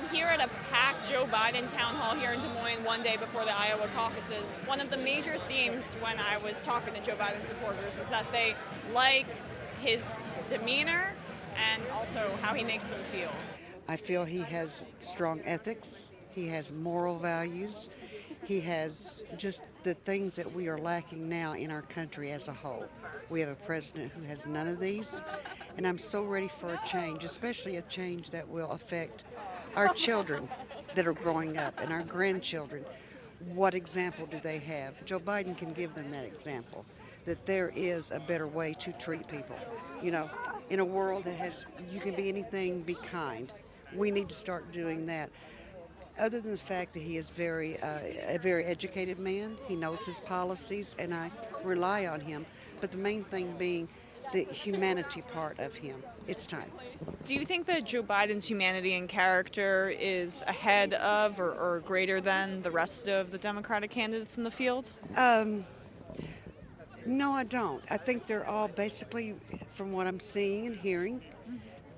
I'm here at a packed Joe Biden town hall here in Des Moines one day before the Iowa caucuses. One of the major themes when I was talking to Joe Biden supporters is that they like his demeanor and also how he makes them feel. I feel he has strong ethics. He has moral values. He has just the things that we are lacking now in our country as a whole. We have a president who has none of these, and I'm so ready for a change, especially a change that will affect our children that are growing up and our grandchildren. What example do they have? Joe Biden can give them that example, that there is a better way to treat people. You know, in a world that has, you can be anything, be kind. We need to start doing that. Other than the fact that he is a very educated man, he knows his policies, and I rely on him. But the main thing being the humanity part of him. It's time. Do you think that Joe Biden's humanity and character is ahead of or greater than the rest of the Democratic candidates in the field? No, I don't. I think they're all basically, from what I'm seeing and hearing,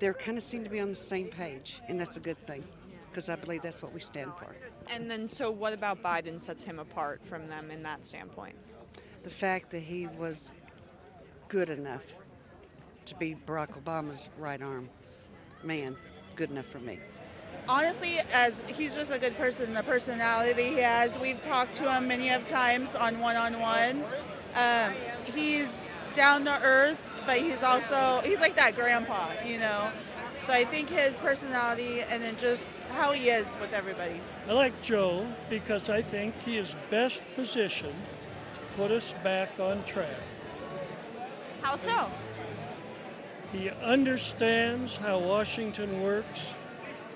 they kind of seem to be on the same page, and that's a good thing, because I believe that's what we stand for. And then, so what about Biden sets him apart from them in that standpoint? The fact that he was good enough to be Barack Obama's right arm man, good enough for me. Honestly, as he's just a good person, the personality he has. We've talked to him many of times on one-on-one. He's down to earth, but he's like that grandpa, you know. So I think his personality and then just how he is with everybody. I like Joe because I think he is best positioned to put us back on track. How so? He understands how Washington works,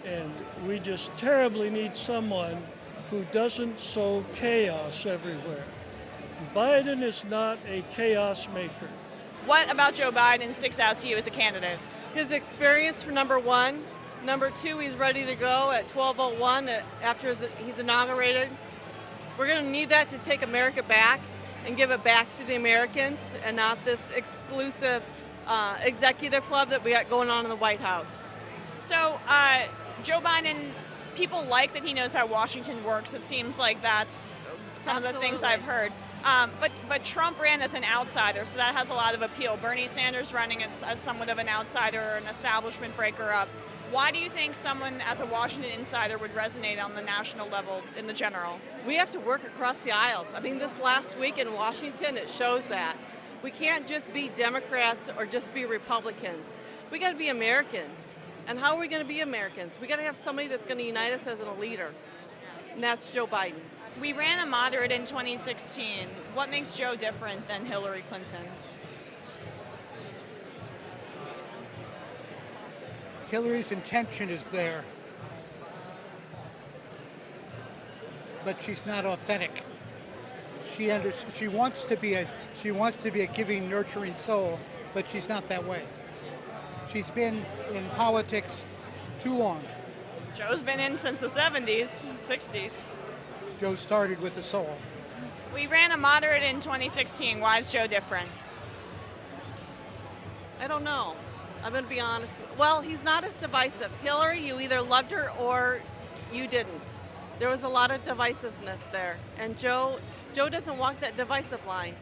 and we just terribly need someone who doesn't sow chaos everywhere. Biden is not a chaos maker. What about Joe Biden sticks out to you as a candidate? His experience, for number one. Number two, he's ready to go at 12:01 after he's inaugurated. We're going to need that to take America back and give it back to the Americans and not this exclusive executive club that we got going on in the White House. So, Joe Biden, people like that he knows how Washington works. It seems like that's some of the things I've heard. But Trump ran as an outsider, so that has a lot of appeal. Bernie Sanders running as somewhat of an outsider, an establishment breaker up. Why do you think someone as a Washington insider would resonate on the national level in the general? We have to work across the aisles. I mean, this last week in Washington, it shows that. We can't just be Democrats or just be Republicans. We got to be Americans. And how are we going to be Americans? We got to have somebody that's going to unite us as a leader, and that's Joe Biden. We ran a moderate in 2016. What makes Joe different than Hillary Clinton? Hillary's intention is there, but she's not authentic. She wants to be a giving, nurturing soul, but she's not that way. She's been in politics too long. Joe's been in since the 70s, 60s. Joe started with a soul. We ran a moderate in 2016. Why is Joe different? I don't know. I'm going to be honest. Well, he's not as divisive. Hillary, you either loved her or you didn't. There was a lot of divisiveness there. And Joe doesn't walk that divisive line.